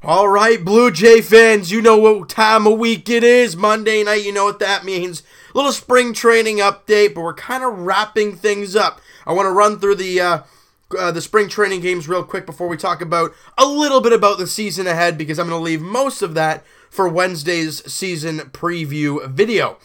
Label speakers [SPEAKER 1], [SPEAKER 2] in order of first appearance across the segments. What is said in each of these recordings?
[SPEAKER 1] All right, Blue Jay fans, you know what time of week it is. Monday night, you know what that means. A little spring training update, but we're kind of wrapping things up. I want to run through the spring training games real quick before we talk about a little bit about the season ahead, because I'm going to leave most of that for Wednesday's season preview video.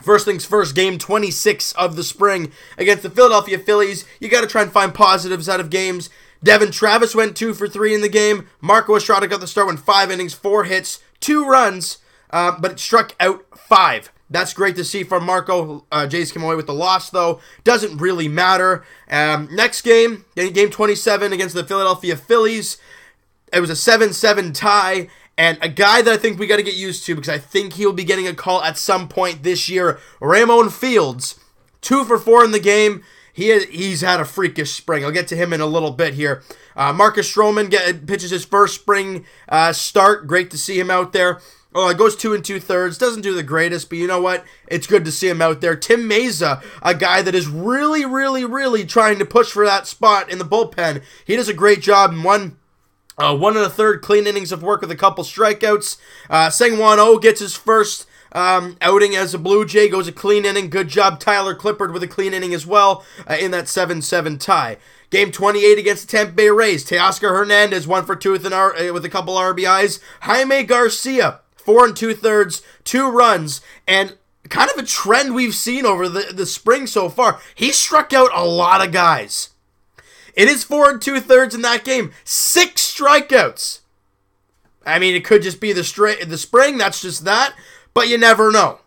[SPEAKER 1] First things first, game 26 of the spring against the Philadelphia Phillies. You got to try and find positives out of games. Devin Travis went 2 for 3 in the game. Marco Estrada got the start, went 5 innings, 4 hits, 2 runs, but it struck out 5. That's great to see from Marco. Jays came away with the loss, though. Doesn't really matter. Next game, game 27 against the Philadelphia Phillies. It was a 7-7 tie. And a guy that I think we got to get used to, because I think he'll be getting a call at some point this year, Ramon Fields, 2 for 4 in the game. He's had a freakish spring. I'll get to him in a little bit here. Marcus Stroman pitches his first spring start. Great to see him out there. It goes 2 2/3. Doesn't do the greatest, but you know what? It's good to see him out there. Tim Meza, a guy that is really, really, really trying to push for that spot in the bullpen. He does a great job in 1 1/3 clean innings of work with a couple strikeouts. Seung-Hwan Oh gets his first outing as a Blue Jay, goes a clean inning. Good job, Tyler Clippard, with a clean inning as well in that 7-7 tie. Game 28 against the Tampa Bay Rays. Teoscar Hernandez 1 for 2 with a couple RBIs. Jaime Garcia 4 2/3, 2 runs, and kind of a trend we've seen over the spring so far. He struck out a lot of guys. It is 4 2/3 in that game. 6 strikeouts. I mean, it could just be the spring. That's just that. But you never know.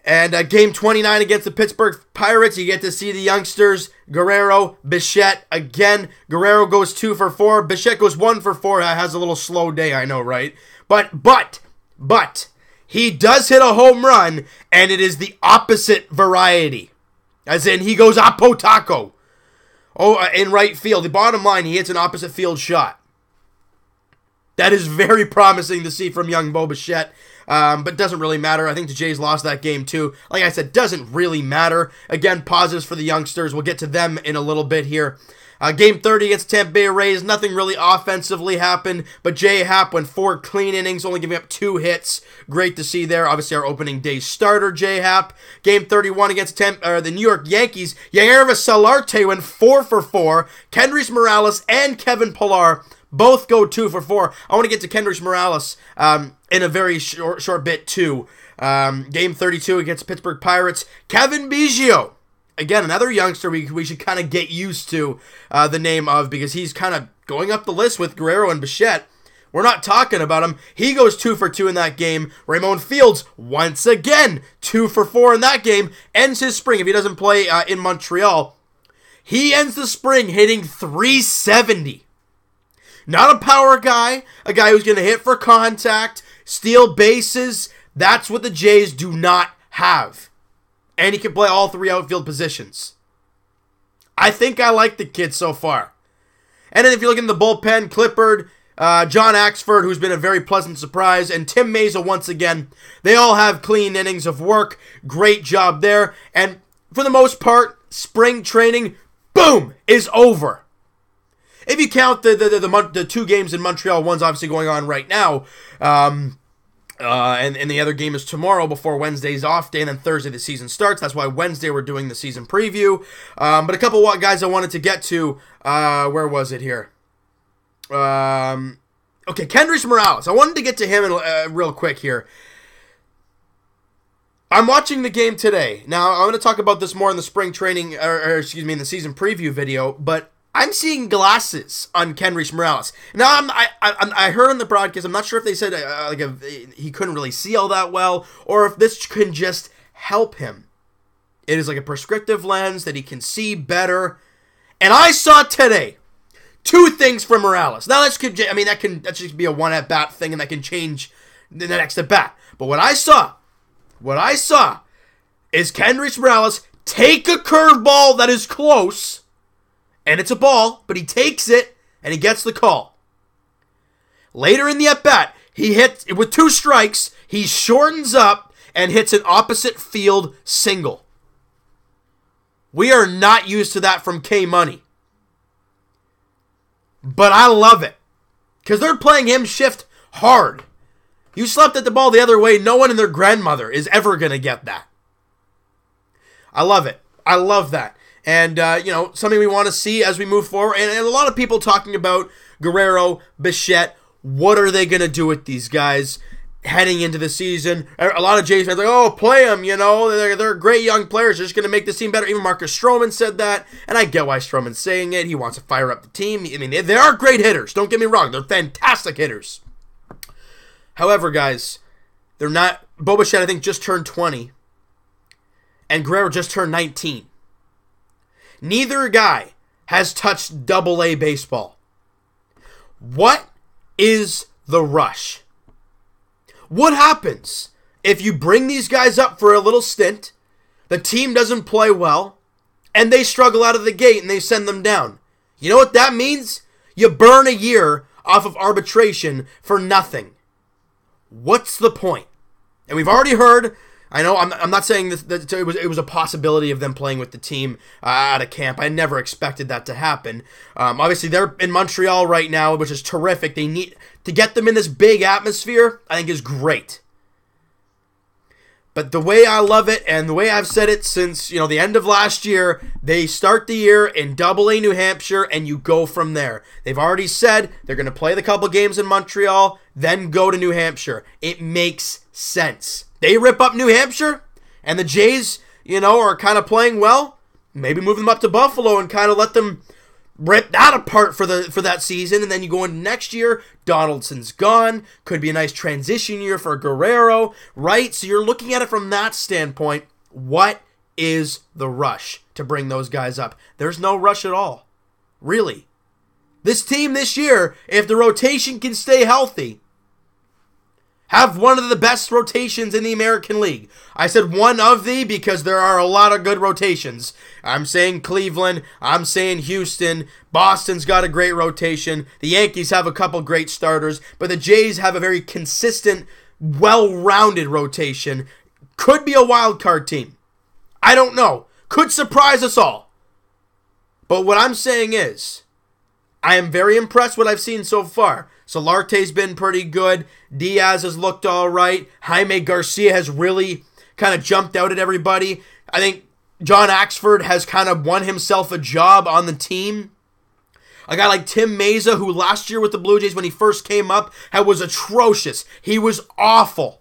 [SPEAKER 1] And game 29 against the Pittsburgh Pirates, you get to see the youngsters, Guerrero, Bichette. Again, Guerrero goes 2 for 4. Bichette goes 1 for 4. Has a little slow day, I know, right? But, he does hit a home run, and it is the opposite variety. As in, he goes apotaco. In right field. The bottom line, he hits an opposite field shot. That is very promising to see from young Bo Bichette, but doesn't really matter. I think the Jays lost that game too. Like I said, doesn't really matter. Again, positives for the youngsters. We'll get to them in a little bit here. Game 30 against Tampa Bay Rays, nothing really offensively happened, but J. Happ went 4 clean innings, only giving up 2 hits. Great to see there. Obviously, our opening day starter, J. Happ. Game 31 against the New York Yankees, Yervis Solarte went 4 for 4. Kendrys Morales and Kevin Pillar both go 2 for 4. I want to get to Kendrys Morales in a very short bit, too. Game 32 against the Pittsburgh Pirates, Kevin Biggio. Again, another youngster we should kind of get used to the name of, because he's kind of going up the list with Guerrero and Bichette. We're not talking about him. He goes 2 for 2 in that game. Ramon Fields, once again, 2 for 4 in that game. Ends his spring, if he doesn't play in Montreal. He ends the spring hitting .370. Not a power guy, a guy who's going to hit for contact, steal bases. That's what the Jays do not have. And he can play all 3 outfield positions. I think I like the kid so far. And then if you look in the bullpen, Clippard, John Axford, who's been a very pleasant surprise, and Tim Meza once again. They all have clean innings of work. Great job there. And for the most part, spring training, boom, is over. If you count the 2 games in Montreal, one's obviously going on right now, and the other game is tomorrow before Wednesday's off day, and then Thursday the season starts. That's why Wednesday we're doing the season preview. But a couple of guys I wanted to get to. Where was it here? Okay, Kendrys Morales. I wanted to get to him real quick here. I'm watching the game today. Now, I'm going to talk about this more in the spring training, in the season preview video, but I'm seeing glasses on Kendrys Morales. Now, I heard on the broadcast, I'm not sure if they said he couldn't really see all that well, or if this can just help him. It is like a prescriptive lens that he can see better. And I saw today 2 things from Morales. Now, that should be a 1 at-bat thing, and that can change the next at-bat. But what I saw is Kendrys Morales take a curveball that is close, and it's a ball, but he takes it, and he gets the call. Later in the at-bat, he hits, with 2 strikes, he shortens up and hits an opposite field single. We are not used to that from K-Money. But I love it. Because they're playing him shift hard. You slept at the ball the other way, no one and their grandmother is ever going to get that. I love it. I love that. And, something we want to see as we move forward. And a lot of people talking about Guerrero, Bichette. What are they going to do with these guys heading into the season? A lot of Jays fans are like, oh, play them, They're great young players. They're just going to make this team better. Even Marcus Stroman said that. And I get why Stroman's saying it. He wants to fire up the team. I mean, they are great hitters. Don't get me wrong. They're fantastic hitters. However, guys, they're not... Bo Bichette, I think, just turned 20. And Guerrero just turned 19. Neither guy has touched Double-A baseball. What is the rush? What happens if you bring these guys up for a little stint, the team doesn't play well, and they struggle out of the gate and they send them down? You know what that means? You burn a year off of arbitration for nothing. What's the point? And we've already heard... I know I'm not saying that it was a possibility of them playing with the team out of camp. I never expected that to happen. Obviously, they're in Montreal right now, which is terrific. They need to get them in this big atmosphere, I think, is great. But the way I love it, and the way I've said it since the end of last year, they start the year in Double-A New Hampshire, and you go from there. They've already said they're going to play the couple games in Montreal, then go to New Hampshire. It makes sense. They rip up New Hampshire, and the Jays, are kind of playing well. Maybe move them up to Buffalo and kind of let them rip that apart for that season. And then you go into next year, Donaldson's gone. Could be a nice transition year for Guerrero, right? So you're looking at it from that standpoint. What is the rush to bring those guys up? There's no rush at all. Really. This team this year, if the rotation can stay healthy, have one of the best rotations in the American League. I said one of the because there are a lot of good rotations. I'm saying Cleveland. I'm saying Houston. Boston's got a great rotation. The Yankees have a couple great starters. But the Jays have a very consistent, well-rounded rotation. Could be a wild card team. I don't know. Could surprise us all. But what I'm saying is, I am very impressed with what I've seen so far. Solarte's been pretty good. Diaz has looked all right. Jaime Garcia has really kind of jumped out at everybody. I think John Axford has kind of won himself a job on the team. A guy like Tim Meza, who last year with the Blue Jays when he first came up, was atrocious. He was awful.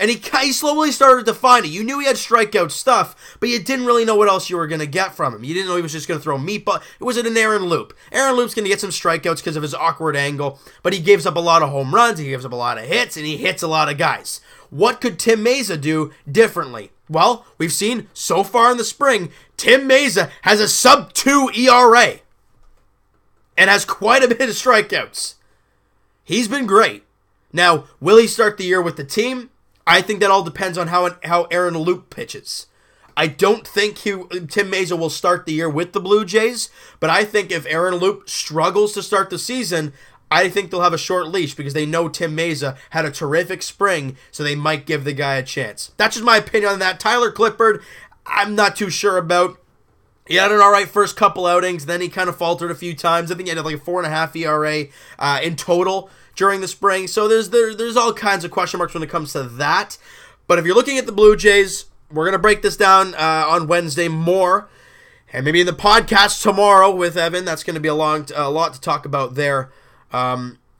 [SPEAKER 1] And he slowly started to find it. You knew he had strikeout stuff, but you didn't really know what else you were going to get from him. You didn't know he was just going to throw meatball. It wasn't an Aaron Loop. Aaron Loop's going to get some strikeouts because of his awkward angle, but he gives up a lot of home runs, he gives up a lot of hits, and he hits a lot of guys. What could Tim Meza do differently? Well, we've seen so far in the spring, Tim Meza has a sub-2 ERA and has quite a bit of strikeouts. He's been great. Now, will he start the year with the team? I think that all depends on how Aaron Loop pitches. I don't think Tim Meza will start the year with the Blue Jays, but I think if Aaron Loop struggles to start the season, I think they'll have a short leash because they know Tim Meza had a terrific spring, so they might give the guy a chance. That's just my opinion on that. Tyler Clippard, I'm not too sure about. He had an all right first couple outings, then he kind of faltered a few times. I think he had like a 4.5 ERA in total during the spring. So there's all kinds of question marks when it comes to that. But if you're looking at the Blue Jays, we're going to break this down on Wednesday more. And maybe in the podcast tomorrow with Evan. That's going to be a lot to talk about there.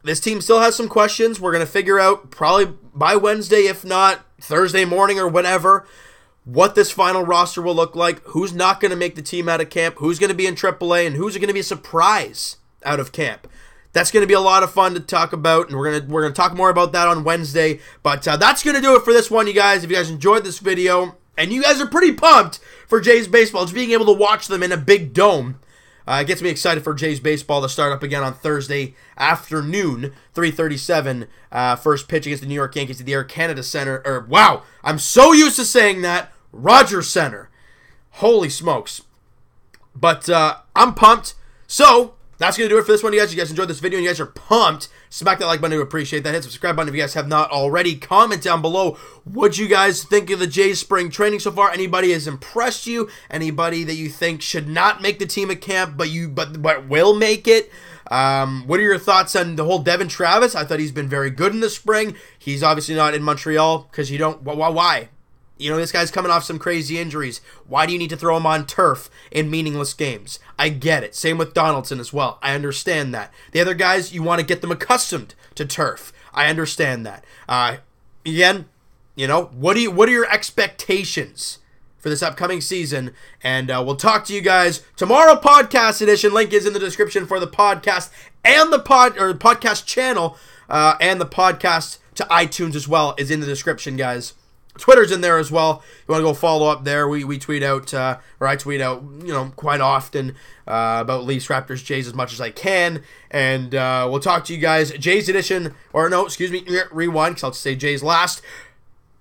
[SPEAKER 1] This team still has some questions. We're going to figure out probably by Wednesday, if not Thursday morning or whenever, what this final roster will look like, who's not going to make the team out of camp, who's going to be in AAA, and who's going to be a surprise out of camp. That's going to be a lot of fun to talk about, and we're going to talk more about that on Wednesday. But that's going to do it for this one, you guys. If you guys enjoyed this video, and you guys are pretty pumped for Jays baseball, just being able to watch them in a big dome, it gets me excited for Jays baseball to start up again on Thursday afternoon, 3:37. First pitch against the New York Yankees at the Air Canada Center. Wow, I'm so used to saying that. Rogers Center. Holy smokes. But I'm pumped. So that's going to do it for this one, you guys. You guys enjoyed this video and you guys are pumped. Smack that like button to appreciate that. Hit the subscribe button if you guys have not already. Comment down below what you guys think of the Jays spring training so far. Anybody has impressed you? Anybody that you think should not make the team at camp but will make it? What are your thoughts on the whole Devin Travis? I thought he's been very good in the spring. He's obviously not in Montreal because you don't. Why? You know, this guy's coming off some crazy injuries. Why do you need to throw him on turf in meaningless games? I get it. Same with Donaldson as well. I understand that. The other guys, you want to get them accustomed to turf. I understand that. Again, you know, what are your expectations for this upcoming season? And we'll talk to you guys tomorrow, podcast edition. Link is in the description for the podcast and the podcast channel, and the podcast to iTunes as well is in the description, guys. Twitter's in there as well. You want to go follow up there. We tweet out, or I tweet out, you know, quite often about Leafs, Raptors, Jays as much as I can. And we'll talk to you guys. Jays edition, or no, excuse me, rewind, because I'll say Jays last.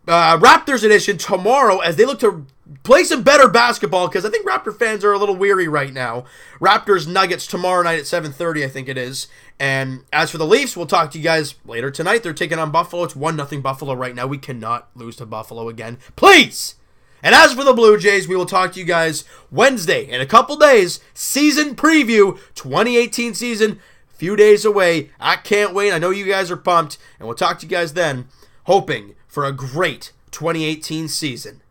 [SPEAKER 1] Raptors edition tomorrow as they look to play some better basketball, because I think Raptor fans are a little weary right now. Raptors Nuggets tomorrow night at 7:30, I think it is. And as for the Leafs, we'll talk to you guys later tonight. They're taking on Buffalo. It's 1-0 Buffalo right now. We cannot lose to Buffalo again. Please! And as for the Blue Jays, we will talk to you guys Wednesday in a couple days. Season preview, 2018 season, few days away. I can't wait. I know you guys are pumped. And we'll talk to you guys then, hoping for a great 2018 season.